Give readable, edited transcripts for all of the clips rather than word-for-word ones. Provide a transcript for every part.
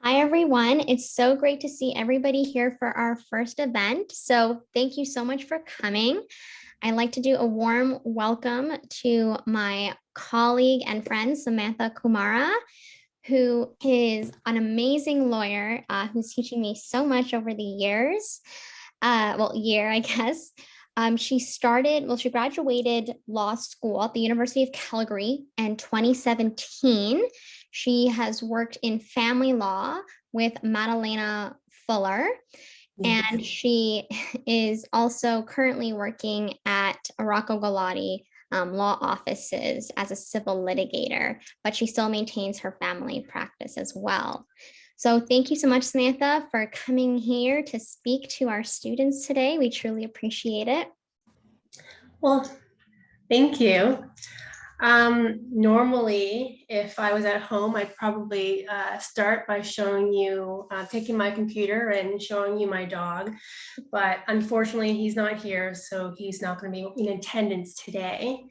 Hi, everyone. It's so great to see everybody here for our first event. So thank you so much for coming. I'd like to do a warm welcome to my colleague and friend, Samantha Coomara, who is an amazing lawyer who's teaching me so much over the years. I guess. She graduated law school at the University of Calgary in 2017. She has worked in family law with Madalena Fuller, and she is also currently working at Rocco Galati law offices as a civil litigator, but she still maintains her family practice as well. So thank you so much, Samantha, for coming here to speak to our students today. We truly appreciate it. Well, thank you. Normally, if I was at home, I'd probably start by showing you, taking my computer and showing you my dog. But unfortunately, he's not here, so he's not going to be in attendance today.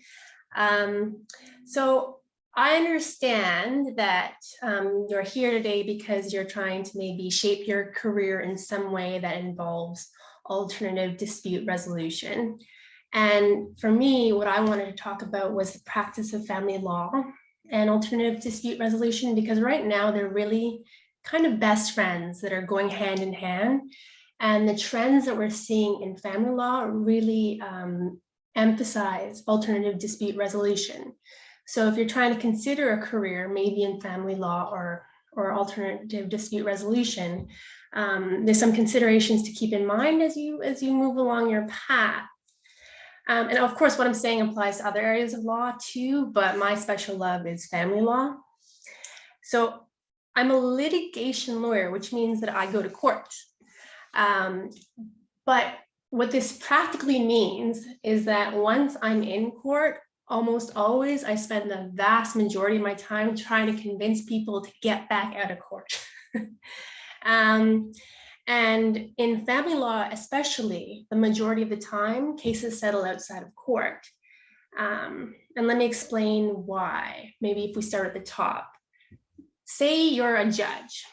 So I understand that you're here today because you're trying to maybe shape your career in some way that involves alternative dispute resolution. And for me, what I wanted to talk about was the practice of family law and alternative dispute resolution, because right now they're really kind of best friends that are going hand in hand. And the trends that we're seeing in family law really emphasize alternative dispute resolution. So if you're trying to consider a career, maybe in family law or alternative dispute resolution, there's some considerations to keep in mind as you move along your path. And of course, what I'm saying applies to other areas of law too, but my special love is family law. So I'm a litigation lawyer, which means that I go to court. But what this practically means is that once I'm in court, almost always I spend the vast majority of my time trying to convince people to get back out of court. And in family law, especially, the majority of the time, cases settle outside of court. And let me explain why. Maybe if we start at the top. Say you're a judge.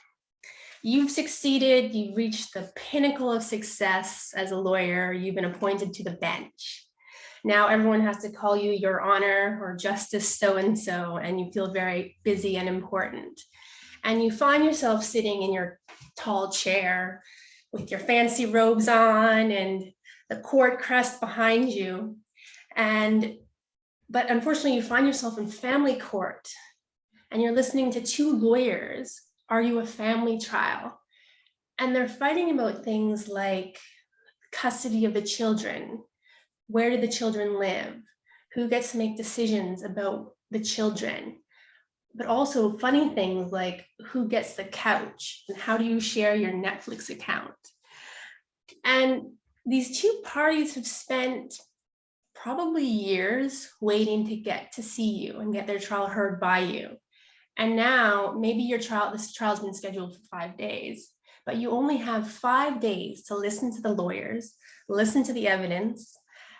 You've succeeded, you've reached the pinnacle of success as a lawyer, you've been appointed to the bench. Now everyone has to call you Your Honor or Justice so-and-so, and you feel very busy and important. And you find yourself sitting in your tall chair with your fancy robes on and the court crest behind you. But unfortunately, you find yourself in family court and you're listening to two lawyers argue a family trial. And they're fighting about things like custody of the children. Where do the children live? Who gets to make decisions about the children? But also funny things like who gets the couch and how do you share your Netflix account? And these two parties have spent probably years waiting to get to see you and get their trial heard by you. And now maybe this trial's been scheduled for 5 days, but you only have 5 days to listen to the lawyers, listen to the evidence,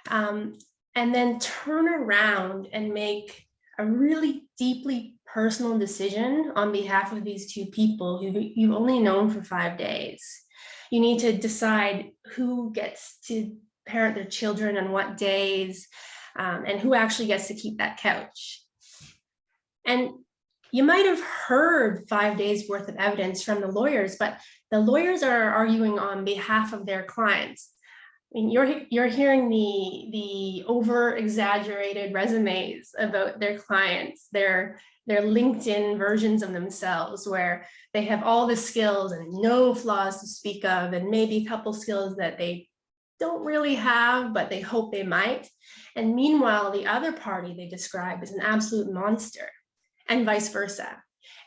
and then turn around and make a really deeply personal decision on behalf of these two people who you've only known for 5 days. You need to decide who gets to parent their children on what days, and who actually gets to keep that couch. And you might have heard 5 days worth of evidence from the lawyers, but the lawyers are arguing on behalf of their clients. I mean, you're hearing the over-exaggerated resumes about their clients, their LinkedIn versions of themselves, where they have all the skills and no flaws to speak of, and maybe a couple skills that they don't really have, but they hope they might. And meanwhile, the other party they describe as an absolute monster, and vice versa.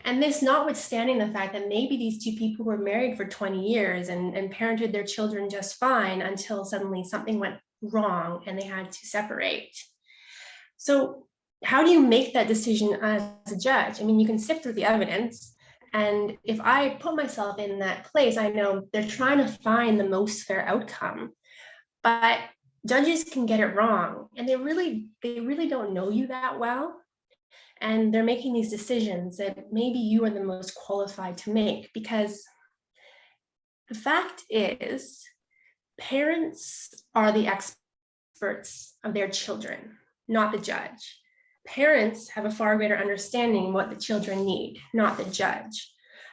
And this notwithstanding the fact that maybe these two people were married for 20 years and parented their children just fine until suddenly something went wrong and they had to separate. So how do you make that decision as a judge? I mean, you can sift through the evidence. And if I put myself in that place, I know they're trying to find the most fair outcome. But judges can get it wrong. And they really don't know you that well. And they're making these decisions that maybe you are the most qualified to make, because the fact is, parents are the experts of their children, not the judge. Parents have a far greater understanding what the children need, not the judge.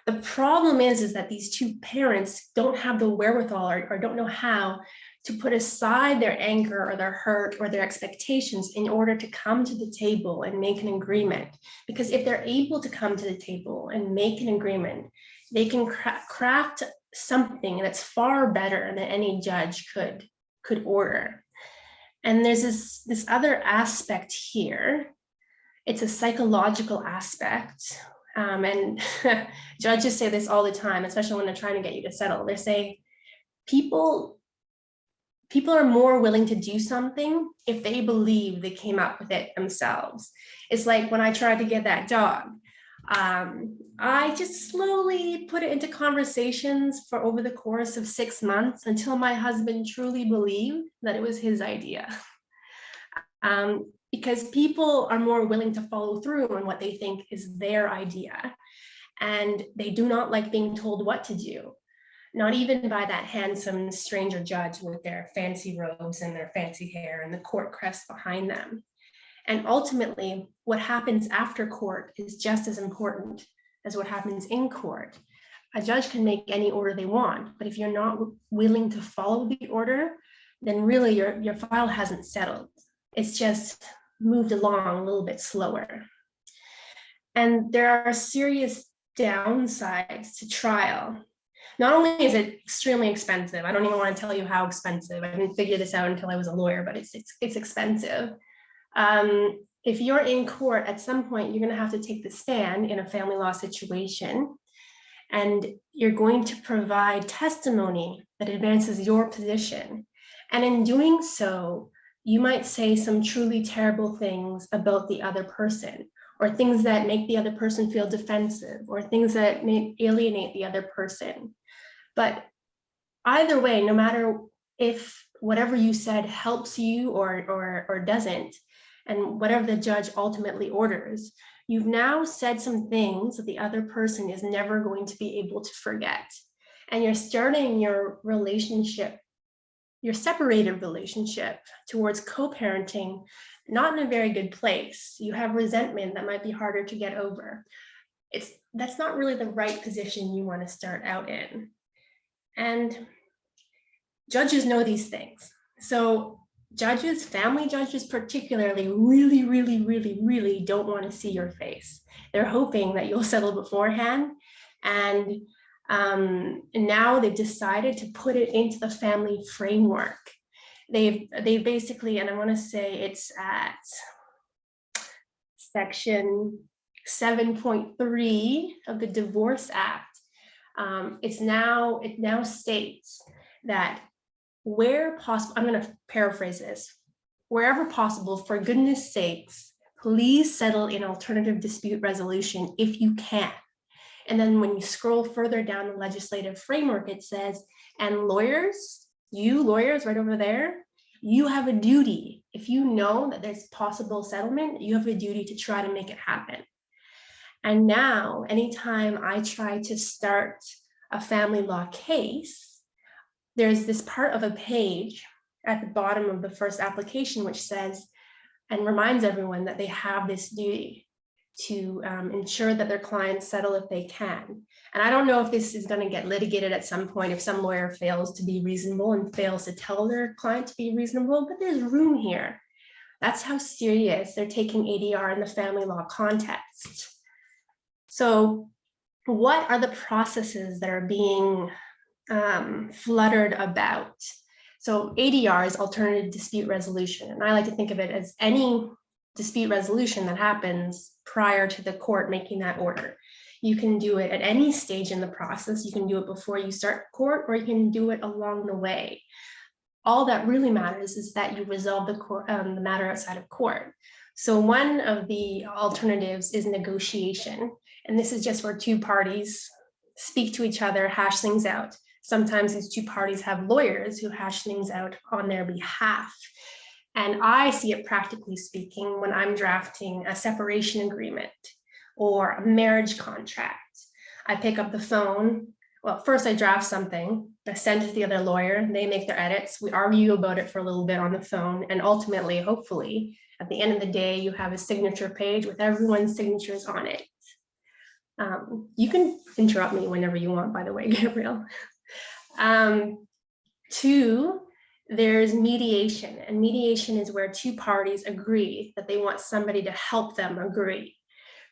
The problem is that these two parents don't have the wherewithal or don't know how to put aside their anger or their hurt or their expectations in order to come to the table and make an agreement. Because if they're able to come to the table and make an agreement, they can craft something that's far better than any judge could order. And there's this other aspect here. It's a psychological aspect. And judges say this all the time, especially when they're trying to get you to settle. They say people are more willing to do something if they believe they came up with it themselves. It's like when I tried to get that dog. I just slowly put it into conversations for over the course of 6 months until my husband truly believed that it was his idea. Because people are more willing to follow through on what they think is their idea. And they do not like being told what to do, not even by that handsome stranger judge with their fancy robes and their fancy hair and the court crest behind them. And ultimately, what happens after court is just as important as what happens in court. A judge can make any order they want, but if you're not willing to follow the order, then really your file hasn't settled. It's just moved along a little bit slower. And there are serious downsides to trial. Not only is it extremely expensive, I don't even want to tell you how expensive. I didn't figure this out until I was a lawyer, but it's expensive. If you're in court, at some point, you're going to have to take the stand in a family law situation, and you're going to provide testimony that advances your position. And in doing so, you might say some truly terrible things about the other person, or things that make the other person feel defensive, or things that may alienate the other person. But either way, no matter if whatever you said helps you or doesn't, and whatever the judge ultimately orders, you've now said some things that the other person is never going to be able to forget. And you're starting your relationship, your separated relationship towards co-parenting, not in a very good place. You have resentment that might be harder to get over. That's not really the right position you want to start out in. And judges know these things. So judges, family judges particularly, really don't want to see your face. They're hoping that you'll settle beforehand. And now they've decided to put it into the family framework. They basically, and I want to say it's at section 7.3 of the Divorce Act. It now states that where possible, I'm going to paraphrase this, wherever possible, for goodness sakes, please settle in alternative dispute resolution if you can. And then when you scroll further down the legislative framework, it says, and lawyers, you lawyers right over there, you have a duty. If you know that there's possible settlement, you have a duty to try to make it happen. And now, anytime I try to start a family law case, there's this part of a page at the bottom of the first application which says, and reminds everyone that they have this duty to ensure that their clients settle if they can. And I don't know if this is going to get litigated at some point if some lawyer fails to be reasonable and fails to tell their client to be reasonable, but there's room here. That's how serious they're taking ADR in the family law context. So what are the processes that are being fluttered about? So ADR is alternative dispute resolution. And I like to think of it as any dispute resolution that happens prior to the court making that order. You can do it at any stage in the process. You can do it before you start court, or you can do it along the way. All that really matters is that you resolve the matter outside of court. So one of the alternatives is negotiation. And this is just where two parties speak to each other, hash things out. Sometimes these two parties have lawyers who hash things out on their behalf. And I see it practically speaking when I'm drafting a separation agreement or a marriage contract. I pick up the phone. Well, first I draft something, I send it to the other lawyer, they make their edits, we argue about it for a little bit on the phone, and ultimately, hopefully, at the end of the day, you have a signature page with everyone's signatures on it. You can interrupt me whenever you want, by the way, Gabrielle. Two, there's mediation, and mediation is where two parties agree that they want somebody to help them agree.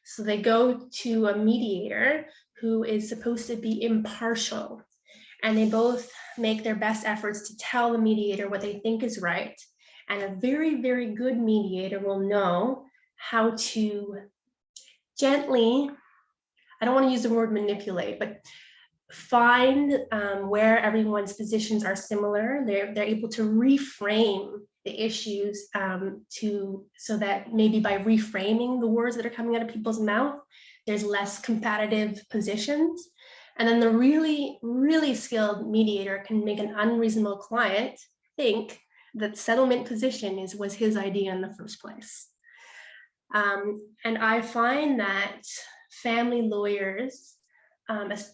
So they go to a mediator who is supposed to be impartial, and they both make their best efforts to tell the mediator what they think is right. And a very, very good mediator will know how to gently, I don't want to use the word manipulate, but find where everyone's positions are similar. They're able to reframe the issues so that maybe by reframing the words that are coming out of people's mouth, there's less competitive positions. And then the really, really skilled mediator can make an unreasonable client think that settlement position was his idea in the first place. And I find that family lawyers,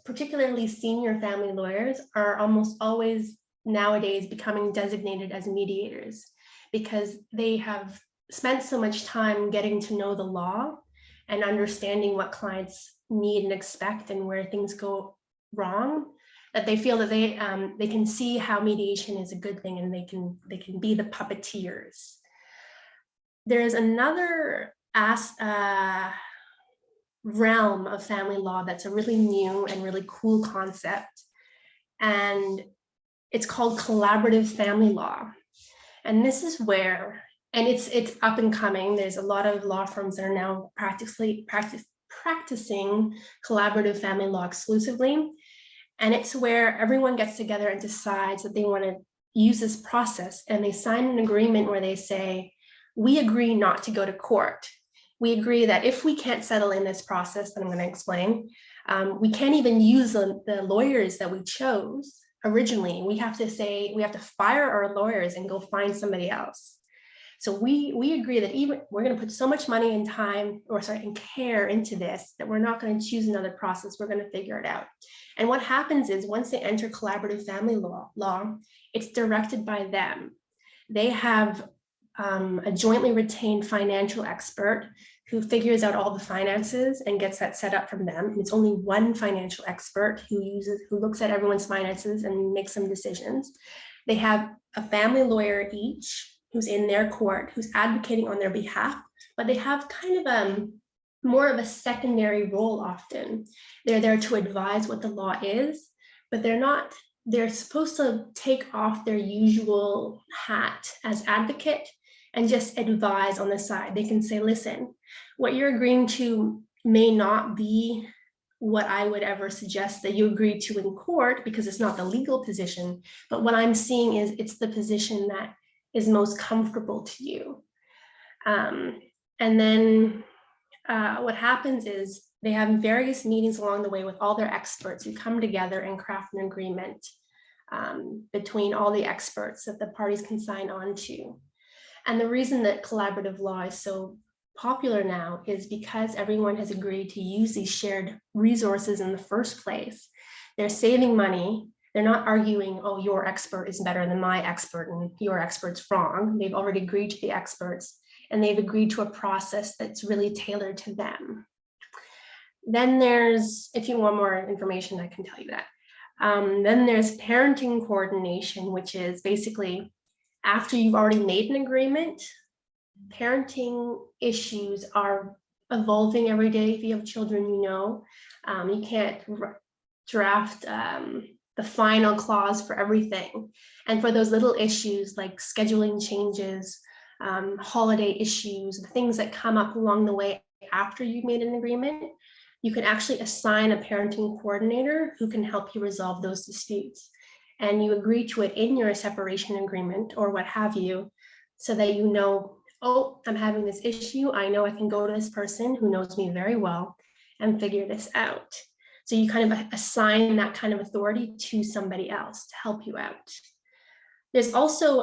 particularly senior family lawyers, are almost always nowadays becoming designated as mediators because they have spent so much time getting to know the law and understanding what clients need and expect and where things go wrong, that they feel that they can see how mediation is a good thing and they can be the puppeteers. There's another realm of family law that's a really new and really cool concept, and it's called collaborative family law. And this is where, and it's up and coming, there's a lot of law firms that are now practicing collaborative family law exclusively, and it's where everyone gets together and decides that they want to use this process, and they sign an agreement where they say, we agree not to go to court. We agree that if we can't settle in this process that I'm going to explain, we can't even use the lawyers that we chose originally. We have to fire our lawyers and go find somebody else. So we agree that even we're going to put so much money and time, and care into this, that we're not going to choose another process. We're going to figure it out. And what happens is once they enter collaborative family law, it's directed by them. They have a jointly retained financial expert who figures out all the finances and gets that set up from them. And it's only one financial expert who looks at everyone's finances and makes some decisions. They have a family lawyer each who's in their court, who's advocating on their behalf, but they have kind of more of a secondary role often. They're there to advise what the law is, but they're supposed to take off their usual hat as advocate and just advise on the side. They can say, listen, what you're agreeing to may not be what I would ever suggest that you agree to in court because it's not the legal position, but what I'm seeing is it's the position that is most comfortable to you. And then what happens is they have various meetings along the way with all their experts who come together and craft an agreement between all the experts that the parties can sign on to. And the reason that collaborative law is so popular now is because everyone has agreed to use these shared resources in the first place. They're saving money. They're not arguing, oh, your expert is better than my expert and your expert's wrong. They've already agreed to the experts and they've agreed to a process that's really tailored to them. Then there's, if you want more information, I can tell you that. Then there's parenting coordination, which is basically after you've already made an agreement, parenting issues are evolving every day. If you have children, you can't draft the final clause for everything. And for those little issues like scheduling changes, holiday issues, the things that come up along the way after you've made an agreement, you can actually assign a parenting coordinator who can help you resolve those disputes. And you agree to it in your separation agreement or what have you, so that you know, oh, I'm having this issue. I know I can go to this person who knows me very well and figure this out. So you kind of assign that kind of authority to somebody else to help you out. There's also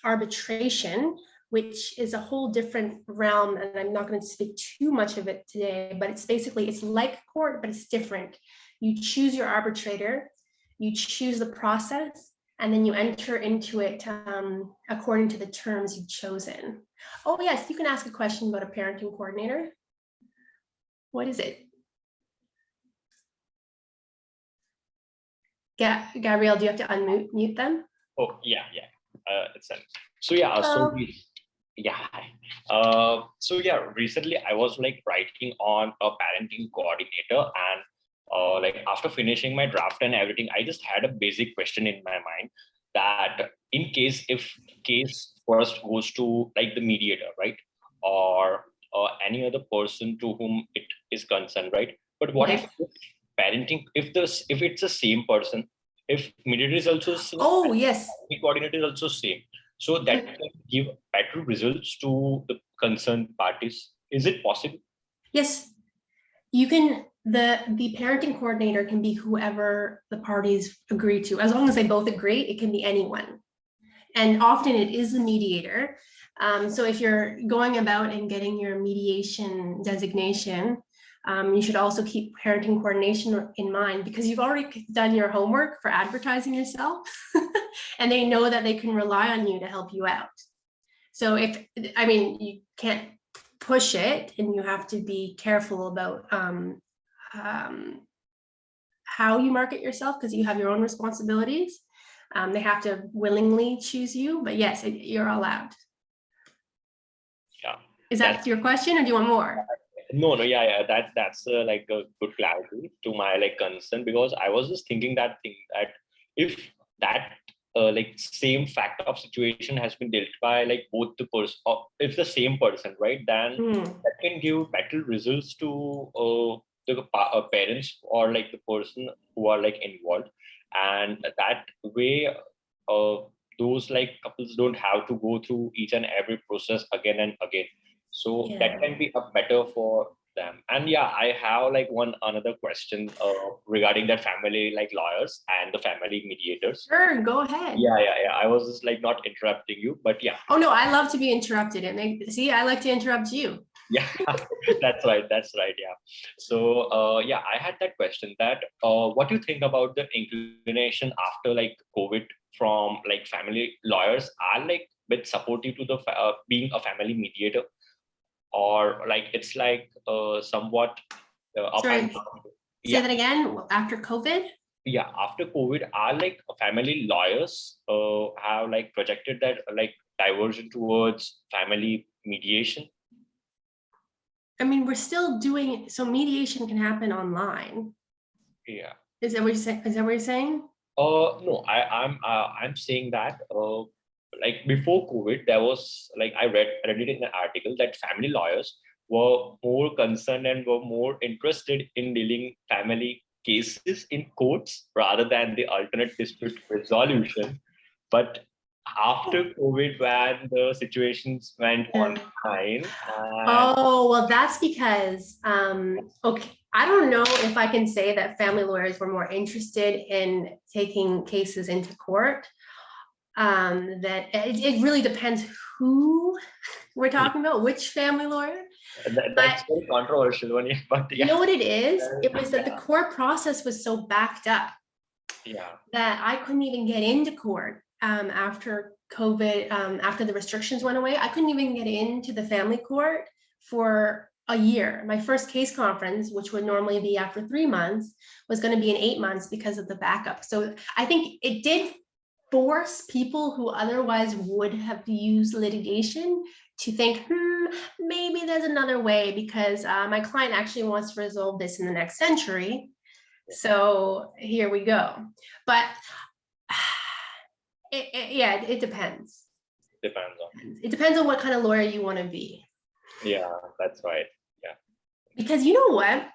arbitration, which is a whole different realm, and I'm not going to speak too much of it today, but it's basically, it's like court, but it's different. You choose your arbitrator, you choose the process, and then you enter into it according to the terms you've chosen. Oh yes, you can ask a question about a parenting coordinator. What is it? Gabrielle, do you have to unmute them? Oh, yeah. It's done. So yeah, recently I was like writing on a parenting coordinator, and like after finishing my draft and everything, I just had a basic question in my mind that in case if case first goes to like the mediator, right, or any other person to whom it is concerned, right? But what Yes. if parenting, if it's the same person, if mediator is also same, Oh yes. the coordinator is also same, so that can give better results to the concerned parties. Is it possible? Yes, you can. The parenting coordinator can be whoever the parties agree to, as long as they both agree. It can be anyone, and often it is the mediator. So if you're going about and getting your mediation designation, you should also keep parenting coordination in mind, because you've already done your homework for advertising yourself and they know that they can rely on you to help you out. So you can't push it, and you have to be careful about how you market yourself, because you have your own responsibilities. They have to willingly choose you, but yes, you're allowed. Yeah. Is that your question, or do you want more? No, that's like a good clarity to my like concern, because I was just thinking that if that like same fact of situation has been dealt by like both the person, or if the same person, right, then that can give better results to the parents or like the person who are like involved, and that way those like couples don't have to go through each and every process again and again. So that can be a better for them. And yeah, I have like another question regarding that family like lawyers and the family mediators. Sure, go ahead. Yeah. I was just like not interrupting you, but yeah. Oh no, I love to be interrupted. See, I like to interrupt you. Yeah, that's right. Yeah. So yeah, I had that question that what do you think about the inclination after like COVID from like family lawyers are like bit supportive to the being a family mediator, or like it's like somewhat up Sorry, and down? say that again. After COVID? Yeah, after COVID, are like family lawyers have like projected that like diversion towards family mediation? I mean, we're still doing, so mediation can happen online. Yeah. Is that what you're saying? Is that what you're saying? No, I'm saying that like before COVID, there was like I read it in an article that family lawyers were more concerned and were more interested in dealing family cases in courts rather than the alternate dispute resolution. But after COVID, when the situations went online, Oh, well, that's because, okay, I don't know if I can say that family lawyers were more interested in taking cases into court. That it really depends who we're talking about, which family lawyer. that's very controversial one, but yeah. You know what it is? It was that the court process was so backed up that I couldn't even get into court after COVID, after the restrictions went away. I couldn't even get into the family court for a year. My first case conference, which would normally be after 3 months, was going to be in 8 months because of the backup. So I think it did force people who otherwise would have used litigation to think, maybe there's another way, because my client actually wants to resolve this in the next century. So here we go. But it depends. It depends on what kind of lawyer you want to be. Yeah, that's right. Yeah. Because you know what?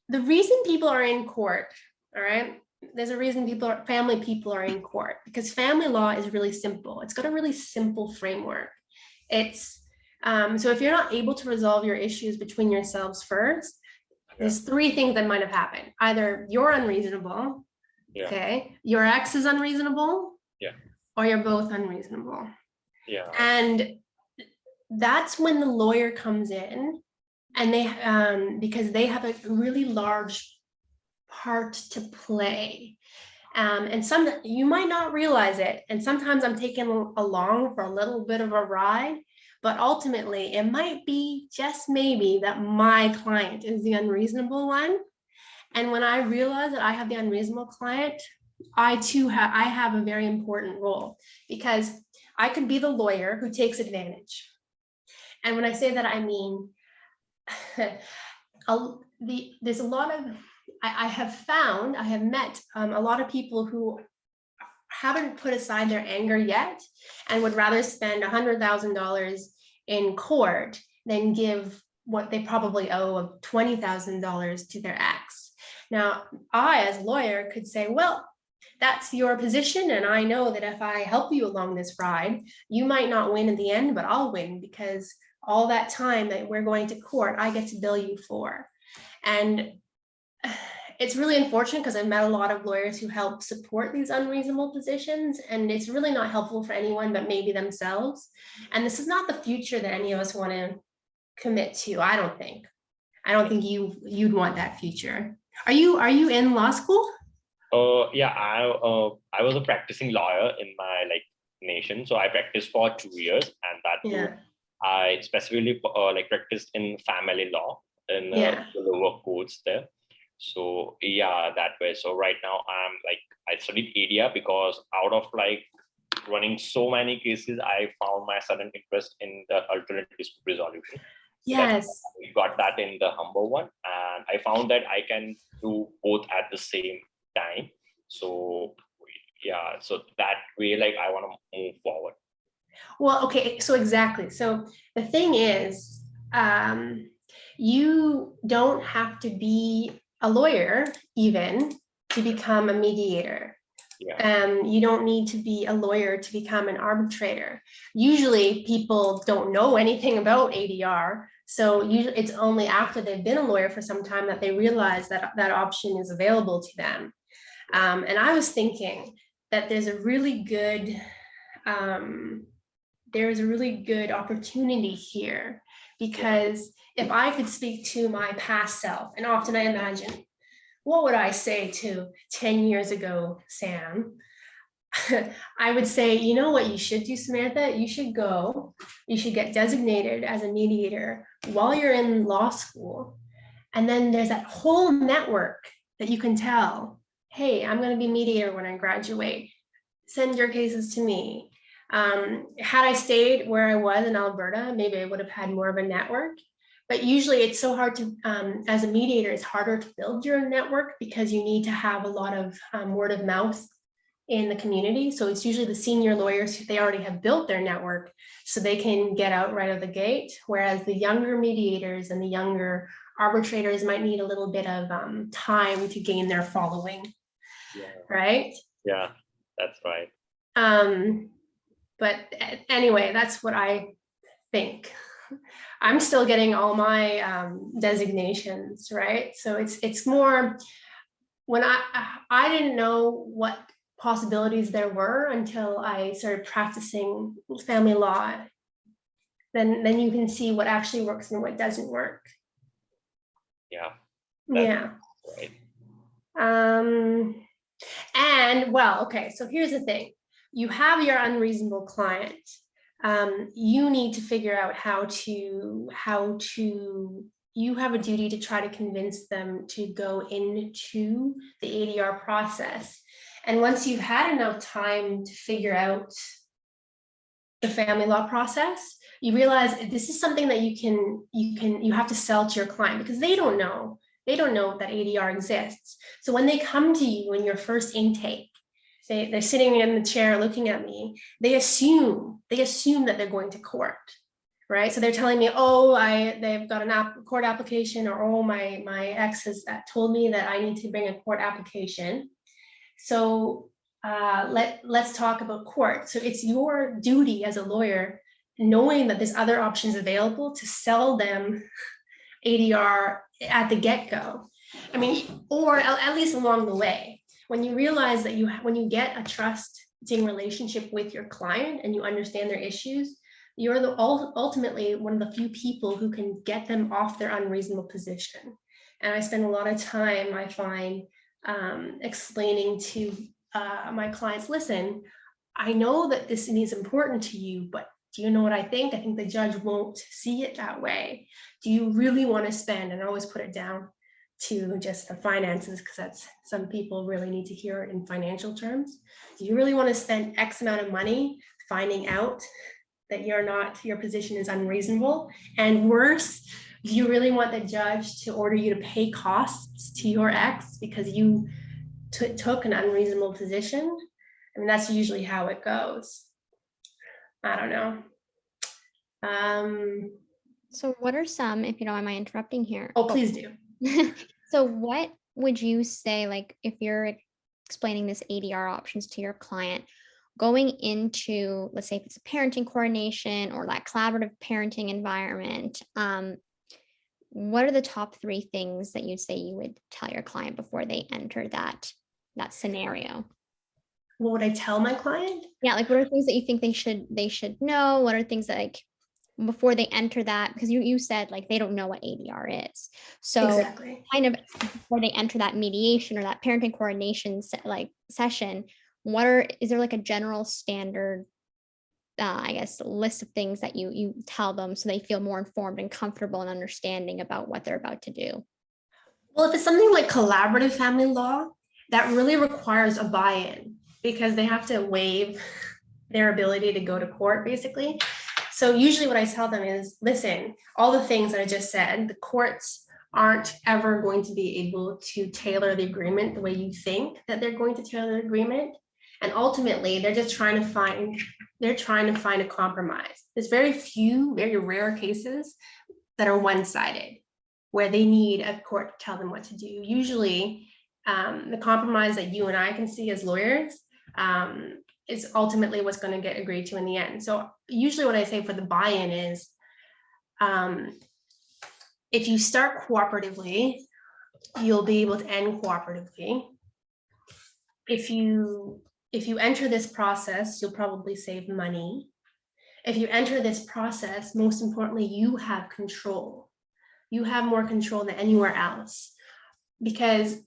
The reason people are in court, all right? There's a reason family people are in court, because family law is really simple. It's got a really simple framework. It's so if you're not able to resolve your issues between yourselves first, there's 3 things that might have happened. Either you're unreasonable, okay, your ex is unreasonable, or you're both unreasonable. Yeah. And that's when the lawyer comes in, and they because they have a really large part to play. And some, you might not realize it, and sometimes I'm taken along for a little bit of a ride, but ultimately it might be just maybe that my client is the unreasonable one. And when I realize that I have the unreasonable client, I too have a very important role, because I could be the lawyer who takes advantage. And when I say that, I mean there's a lot of, I have met a lot of people who haven't put aside their anger yet and would rather spend $100,000 in court than give what they probably owe of $20,000 to their ex. Now, I, as a lawyer, could say, well, that's your position, and I know that if I help you along this ride, you might not win in the end, but I'll win, because all that time that we're going to court, I get to bill you for. And it's really unfortunate, because I've met a lot of lawyers who help support these unreasonable positions, and it's really not helpful for anyone but maybe themselves. And this is not the future that any of us want to commit to. I don't think you'd want that future. Are you in law school? Yeah, I was a practicing lawyer in my nation, so I practiced for 2 years, and that too, I specifically practiced in family law in the lower courts there. So yeah, that way. So right now I studied ADR because out of running so many cases, I found my sudden interest in the alternate dispute resolution. So yes, I got that in the Humber one, and I found that I can do both at the same time. So yeah, so that way I want to move forward. Well, okay, so exactly. So the thing is, you don't have to be a lawyer even to become a mediator. Yeah. You don't need to be a lawyer to become an arbitrator. Usually people don't know anything about ADR. So usually it's only after they've been a lawyer for some time that they realize that that option is available to them. And I was thinking that there's a really good opportunity here, because if I could speak to my past self, and often I imagine, what would I say to 10 years ago, Sam? I would say, you know what you should do, Samantha? You should get designated as a mediator while you're in law school. And then there's that whole network that you can tell, hey, I'm going to be mediator when I graduate. Send your cases to me. Had I stayed where I was in Alberta, maybe I would have had more of a network. But usually it's so hard to, as a mediator, it's harder to build your network, because you need to have a lot of word of mouth in the community. So it's usually the senior lawyers who they already have built their network, so they can get out right out of the gate. Whereas the younger mediators and the younger arbitrators might need a little bit of time to gain their following. Yeah. Right? Yeah, that's right. But anyway, that's what I think. I'm still getting all my designations, right? So it's more, when I didn't know what possibilities there were until I started practicing family law. Then you can see what actually works and what doesn't work. Yeah. Yeah. Right. And well, okay, so here's the thing. You have your unreasonable client. You need to figure out how to, you have a duty to try to convince them to go into the ADR process. And once you've had enough time to figure out the family law process, you realize this is something that you have to sell to your client, because they don't know that ADR exists. So when they come to you in your first intake, they're sitting in the chair looking at me, they assume that they're going to court, right? So they're telling me, oh, they've got a court application, or oh, my ex has told me that I need to bring a court application. So let's talk about court. So it's your duty as a lawyer, knowing that there's other options available, to sell them ADR at the get-go. I mean, or at least along the way. When you realize that when you get a trust relationship with your client and you understand their issues, you're ultimately one of the few people who can get them off their unreasonable position. And I spend a lot of time, I find, explaining to my clients, listen, I know that this is important to you, but do you know what I think? I think the judge won't see it that way. Do you really want to spend, and I always put it down to just the finances, because that's, some people really need to hear it in financial terms. Do you really want to spend X amount of money finding out that your position is unreasonable? And worse, do you really want the judge to order you to pay costs to your ex because you took an unreasonable position? I mean, that's usually how it goes. I don't know. So what are some, if you don't mind interrupting here? Oh, please do. So what would you say, like, if you're explaining this ADR options to your client, going into, let's say if it's a parenting coordination or that collaborative parenting environment, what are the top 3 things that you'd say you would tell your client before they enter that scenario? What would I tell my client? Yeah, like what are things that you think they should know? What are things that, like, before they enter that, because you said like they don't know what ADR is. So exactly. Kind of before they enter that mediation or that parenting coordination session, is there like a general standard, I guess, list of things that you tell them so they feel more informed and comfortable and understanding about what they're about to do? Well, if it's something like collaborative family law, that really requires a buy-in because they have to waive their ability to go to court, basically. So usually what I tell them is, listen, all the things that I just said, the courts aren't ever going to be able to tailor the agreement the way you think that they're going to tailor the agreement. And ultimately, they're just trying to find a compromise. There's very few, very rare cases that are one-sided, where they need a court to tell them what to do. Usually, the compromise that you and I can see as lawyers is ultimately what's going to get agreed to in the end. So usually what I say for the buy-in is, if you start cooperatively, you'll be able to end cooperatively. If you enter this process, you'll probably save money. If you enter this process, most importantly, you have control. You have more control than anywhere else, because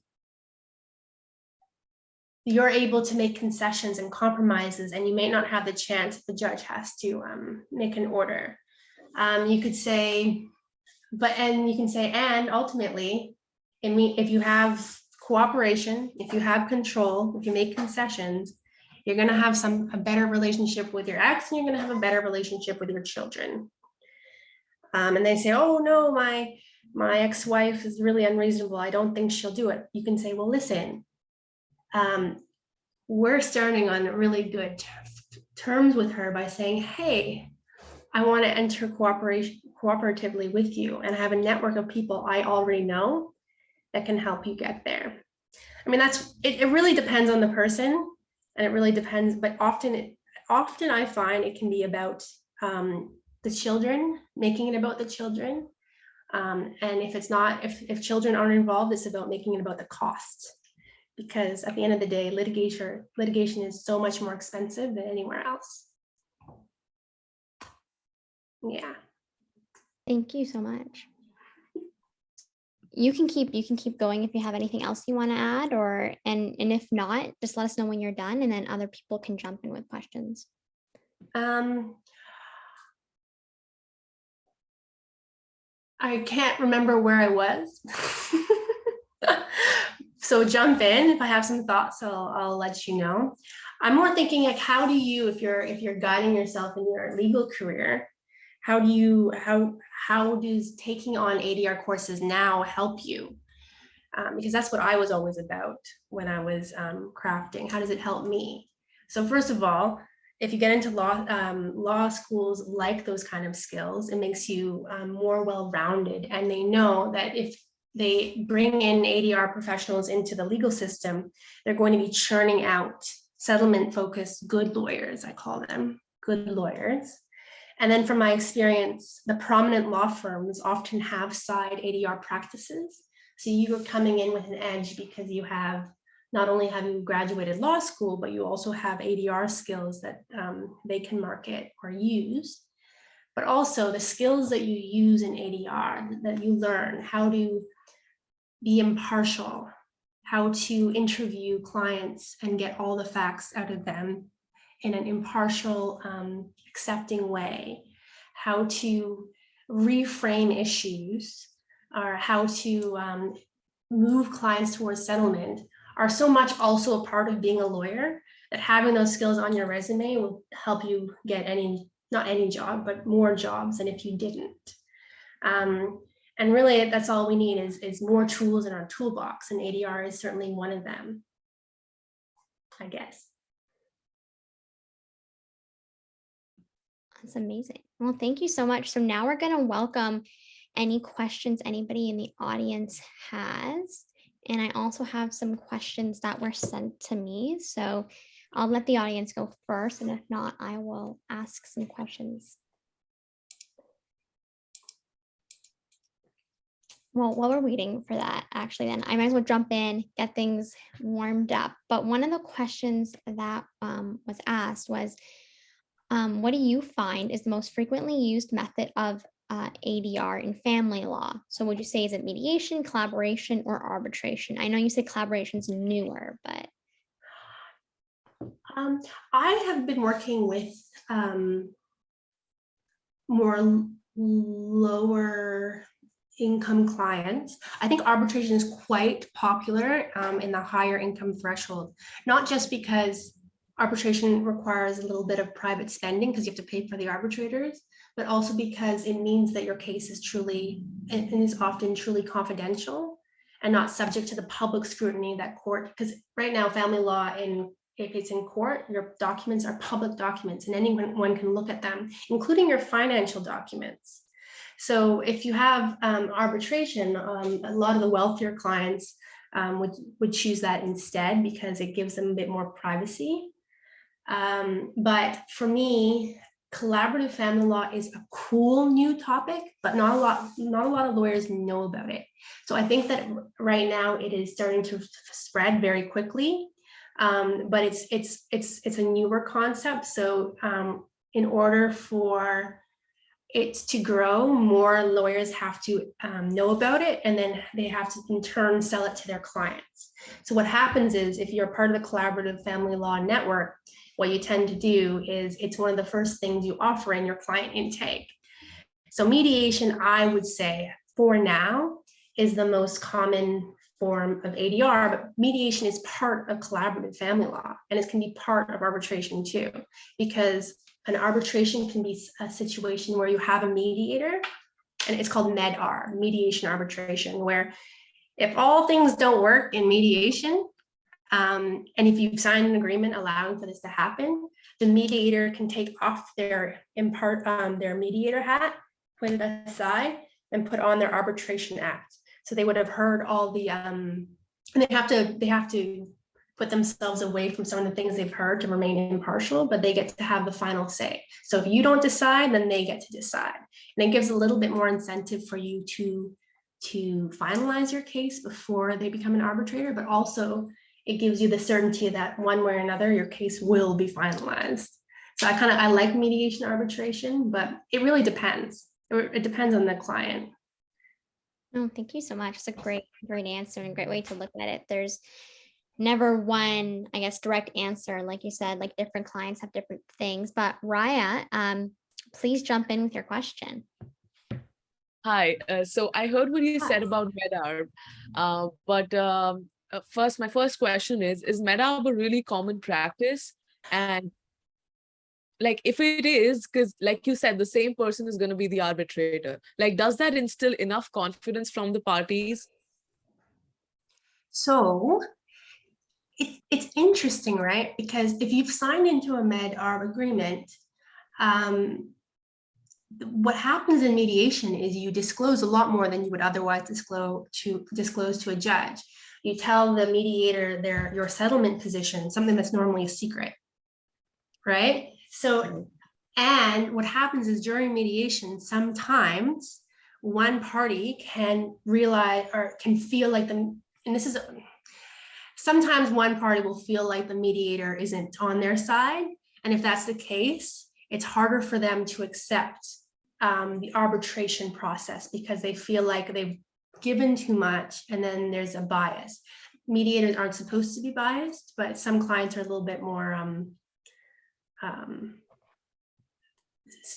you're able to make concessions and compromises, and you may not have the chance if the judge has to make an order. You could say, and ultimately, if you have cooperation, if you have control, if you make concessions, you're going to have a better relationship with your ex, and you're going to have a better relationship with your children. And they say, oh no, my ex-wife is really unreasonable, I don't think she'll do it. You can say, well, listen, we're starting on really good terms with her by saying, hey, I want to enter cooperatively with you, and I have a network of people I already know that can help you get there. I mean, it really depends on the person, and it really depends, but often I find it can be about the children, making it about the children. And if children aren't involved, it's about making it about the costs. Because at the end of the day, litigation is so much more expensive than anywhere else. Yeah. Thank you so much. You can keep going if you have anything else you want to add, and if not, just let us know when you're done, and then other people can jump in with questions. I can't remember where I was. So jump in if I have some thoughts. I'll let you know. I'm more thinking like, how do you, if you're guiding yourself in your legal career, how does taking on ADR courses now help you? Because that's what I was always about when I was crafting. How does it help me? So first of all, if you get into law schools like those kind of skills, it makes you more well-rounded, and they know that if they bring in ADR professionals into the legal system, they're going to be churning out settlement-focused good lawyers, I call them, good lawyers. And then from my experience, the prominent law firms often have side ADR practices. So you're coming in with an edge because you have not only have you graduated law school, but you also have ADR skills that they can market or use. But also the skills that you use in ADR, that you learn how to be impartial, how to interview clients and get all the facts out of them in an impartial, accepting way, how to reframe issues, or how to move clients towards settlement, are so much also a part of being a lawyer, that having those skills on your resume will help you get not any job, but more jobs than if you didn't. And really, that's all we need is more tools in our toolbox, and ADR is certainly one of them, I guess. That's amazing. Well, thank you so much. So now we're going to welcome any questions anybody in the audience has. And I also have some questions that were sent to me. So I'll let the audience go first. And if not, I will ask some questions. Well, while we're waiting for that, actually, then I might as well jump in, get things warmed up. But one of the questions that was asked was, what do you find is the most frequently used method of ADR in family law? So would you say, is it mediation, collaboration, or arbitration? I know you said collaboration is newer, but. I have been working with more lower income clients. I think arbitration is quite popular in the higher income threshold, not just because arbitration requires a little bit of private spending because you have to pay for the arbitrators, but also because it means that your case is truly, and is often truly confidential and not subject to the public scrutiny that court, because right now family law, if it's in court, your documents are public documents and anyone can look at them, including your financial documents. So if you have arbitration, a lot of the wealthier clients would choose that instead because it gives them a bit more privacy. But for me, collaborative family law is a cool new topic, but not a lot of lawyers know about it. So I think that right now it is starting to spread very quickly, but it's a newer concept. So in order for it to grow, more lawyers have to know about it, and then they have to in turn sell it to their clients. So what happens is, if you're part of the collaborative family law network, what you tend to do is it's one of the first things you offer in your client intake. So mediation, I would say, for now, is the most common form of ADR, but mediation is part of collaborative family law, and it can be part of arbitration too, because an arbitration can be a situation where you have a mediator, and it's called MEDAR, mediation arbitration, where if all things don't work in mediation, and if you've signed an agreement allowing for this to happen, the mediator can take off their mediator hat, put it aside, and put on their arbitration act. So they would have heard all the, and they have to put themselves away from some of the things they've heard to remain impartial, but they get to have the final say. So if you don't decide, then they get to decide. And it gives a little bit more incentive for you to finalize your case before they become an arbitrator, but also it gives you the certainty that one way or another, your case will be finalized. So I like mediation arbitration, but it really depends. It depends on the client. Oh, thank you so much. It's a great answer and a great way to look at it. There's never one, I guess, direct answer. Like you said, like different clients have different things, but Raya, please jump in with your question. Hi, so I heard what you said about MEDARB, but first, my first question is MEDARB a really common practice? And like, if it is, because like you said, the same person is going to be the arbitrator, like, does that instill enough confidence from the parties? So it's interesting, right? Because if you've signed into a MEDARB agreement, what happens in mediation is you disclose a lot more than you would otherwise disclose to a judge. You tell the mediator your settlement position, something that's normally a secret, right? So, and what happens is during mediation, sometimes one party can realize or can feel like and this is sometimes one party will feel like the mediator isn't on their side. And if that's the case, it's harder for them to accept the arbitration process because they feel like they've given too much and then there's a bias. Mediators aren't supposed to be biased, but some clients are a little bit more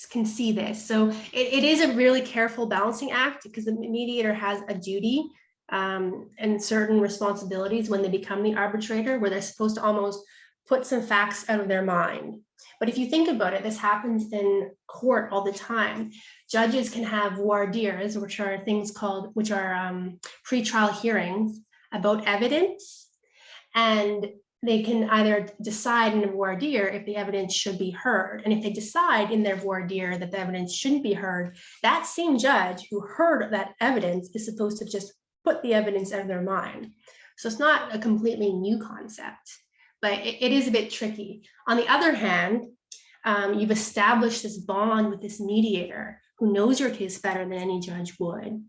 can see this. So it is a really careful balancing act because the mediator has a duty and certain responsibilities when they become the arbitrator, where they're supposed to almost put some facts out of their mind. But if you think about it, this happens in court all the time. Judges can have voir dires, which are pre-trial hearings about evidence, and they can either decide in a voir dire if the evidence should be heard. And if they decide in their voir dire that the evidence shouldn't be heard, that same judge who heard that evidence is supposed to just put the evidence out of their mind. So it's not a completely new concept, but it is a bit tricky. On the other hand, you've established this bond with this mediator who knows your case better than any judge would.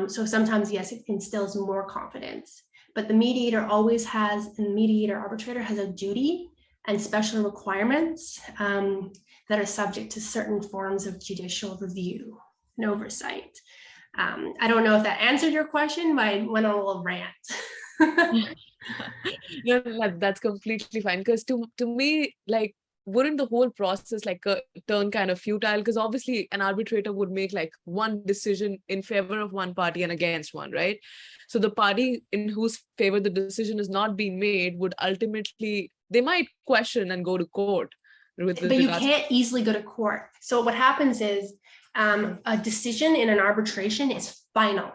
So sometimes, yes, it instills more confidence. But the mediator arbitrator has a duty and special requirements that are subject to certain forms of judicial review and oversight. I don't know if that answered your question, but I went on a little rant. No, that's completely fine. Because to me, like, wouldn't the whole process turn kind of futile? Because obviously an arbitrator would make like one decision in favor of one party and against one, right? So the party in whose favor the decision is not being made would ultimately, they might question and go to court. But you can't easily go to court. So what happens is a decision in an arbitration is final,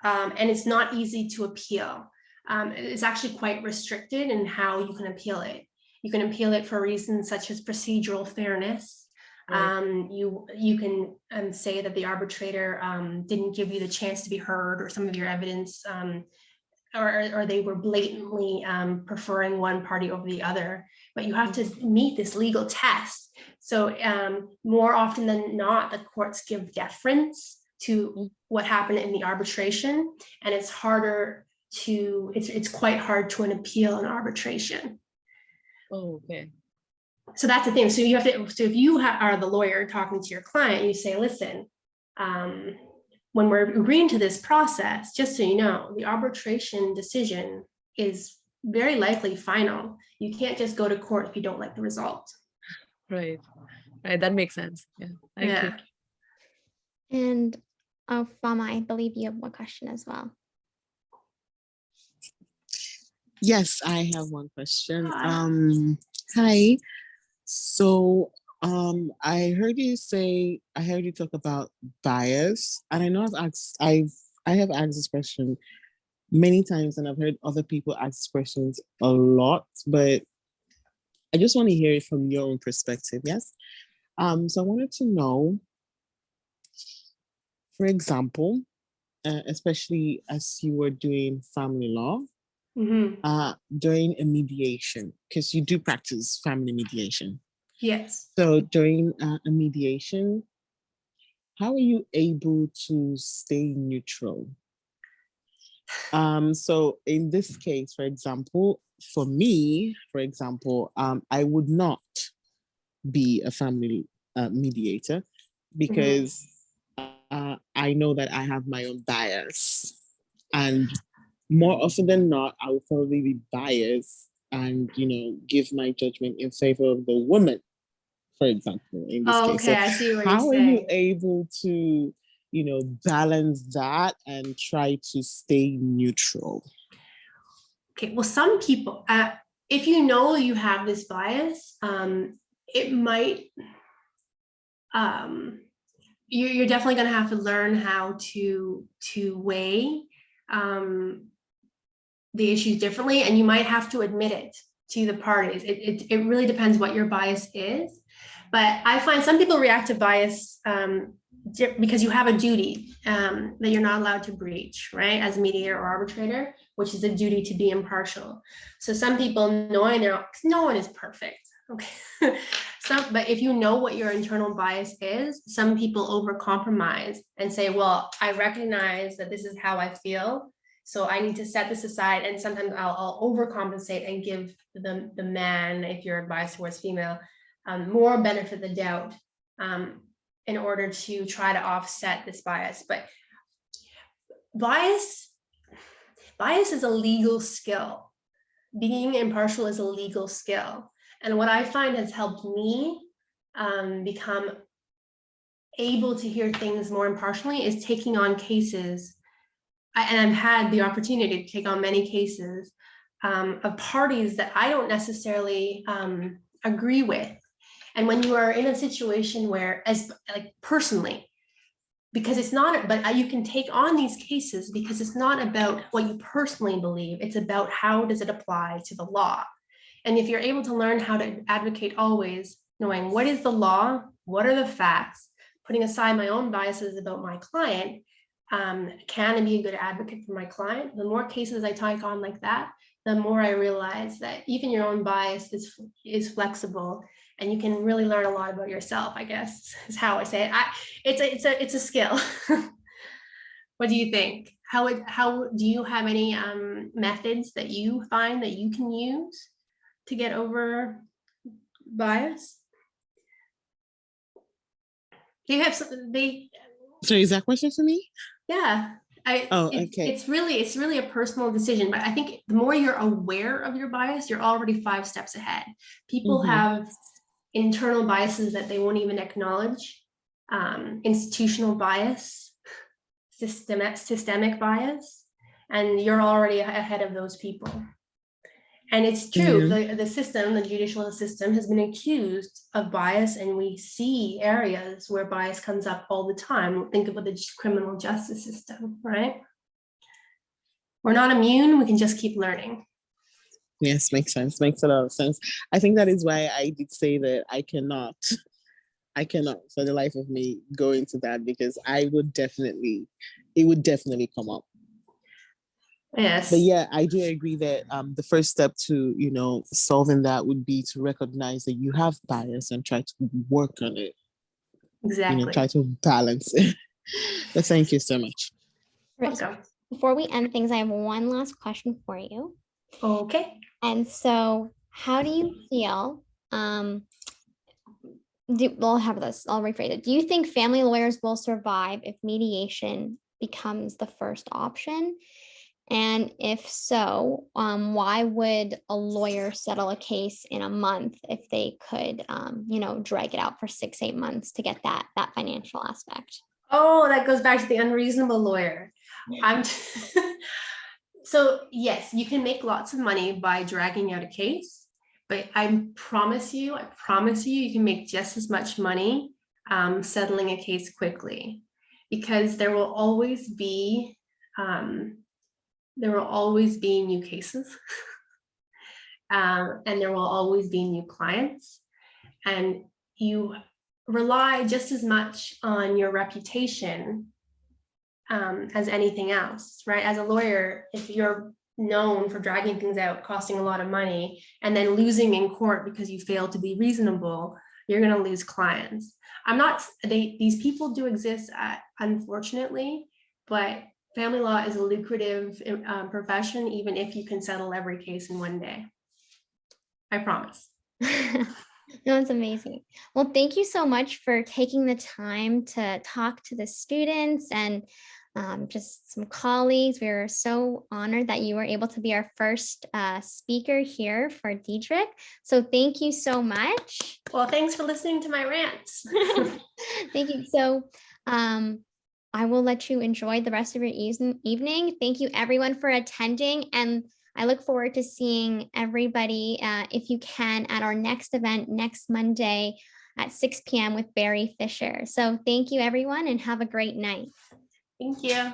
and it's not easy to appeal. It's actually quite restricted in how you can appeal it. You can appeal it for reasons such as procedural fairness. Right. You can say that the arbitrator didn't give you the chance to be heard, or some of your evidence, or they were blatantly preferring one party over the other. But you have to meet this legal test. So more often than not, the courts give deference to what happened in the arbitration, and it's quite hard to appeal an arbitration. Oh, okay. So that's the thing. So you have to. So if you are the lawyer talking to your client, you say, "Listen, when we're agreeing to this process, just so you know, the arbitration decision is very likely final. You can't just go to court if you don't like the result." Right. Right. That makes sense. Yeah. Thank you. And Fama, I believe you have one question as well. Yes, I have one question. Hi. So I heard you talk about bias, and I know I have asked this question many times, and I've heard other people ask questions a lot, but I just want to hear it from your own perspective. Yes. So I wanted to know, for example, especially as you were doing family law, during a mediation, because you do practice family mediation. Yes. So during a mediation, how are you able to stay neutral? So in this case, for example, for me, I would not be a family mediator because I know that I have my own bias, and more often than not, I will probably be biased and, give my judgment in favor of the woman, for example, in this case. Okay, so I see what how you're are saying. you able to, balance that and try to stay neutral? Okay, well, some people, if you know you have this bias, it might, you're definitely going to have to learn how to weigh the issues differently, and you might have to admit it to the parties. It really depends what your bias is, but I find some people react to bias because you have a duty that you're not allowed to breach, right? As a mediator or arbitrator, which is a duty to be impartial. So some people, knowing no one is perfect, okay? But if you know what your internal bias is, some people overcompromise and say, well, I recognize that this is how I feel, So I need to set this aside, and sometimes I'll overcompensate and give the man, if you're biased towards female, more benefit of the doubt in order to try to offset this bias. But bias is a legal skill. Being impartial is a legal skill. And what I find has helped me become able to hear things more impartially is taking on cases. And I've had the opportunity to take on many cases of parties that I don't necessarily agree with. And when you are in a situation where, as like personally, because it's not, but you can take on these cases because it's not about what you personally believe, it's about how does it apply to the law. And if you're able to learn how to advocate always, knowing what is the law, what are the facts, putting aside my own biases about my client, can I be a good advocate for my client? The more cases I take on like that, the more I realize that even your own bias is flexible, and you can really learn a lot about yourself, I guess, is how I say it. It's a skill. What do you think? How do you have any methods that you find that you can use to get over bias? Do you have something So is that question for me? Yeah. Okay. It's really a personal decision, but I think the more you're aware of your bias, you're already 5 steps ahead. People have internal biases that they won't even acknowledge, institutional bias, systemic bias, and you're already ahead of those people. And it's true, the system, the judicial system, has been accused of bias, and we see areas where bias comes up all the time. Think about the criminal justice system, right? We're not immune, we can just keep learning. Yes, makes sense. Makes a lot of sense. I think that is why I did say that I cannot for the life of me go into that, because it would definitely come up. Yes. But yeah, I do agree that the first step to, solving that would be to recognize that you have bias and try to work on it. Exactly. Try to balance it. But thank you so much. Welcome. Before we end things, I have one last question for you. Okay. And so, how do you feel? I'll rephrase it. Do you think family lawyers will survive if mediation becomes the first option? And if so, why would a lawyer settle a case in a month if they could, drag it out for 6-8 months to get that financial aspect? Oh, that goes back to the unreasonable lawyer. So yes, you can make lots of money by dragging out a case, but I promise you, you can make just as much money settling a case quickly, because there will always be new cases, and there will always be new clients, and you rely just as much on your reputation as anything else, right? As a lawyer, if you're known for dragging things out, costing a lot of money, and then losing in court because you failed to be reasonable, you're going to lose clients. These people do exist, unfortunately, but family law is a lucrative profession, even if you can settle every case in one day. I promise. No, it's amazing. Well, thank you so much for taking the time to talk to the students and just some colleagues. We are so honored that you were able to be our first speaker here for Diedrich. So thank you so much. Well, thanks for listening to my rants. Thank you. So I will let you enjoy the rest of your evening. Thank you everyone for attending, and I look forward to seeing everybody, if you can, at our next event next Monday at 6 p.m. with Barry Fisher. So thank you everyone, and have a great night. Thank you.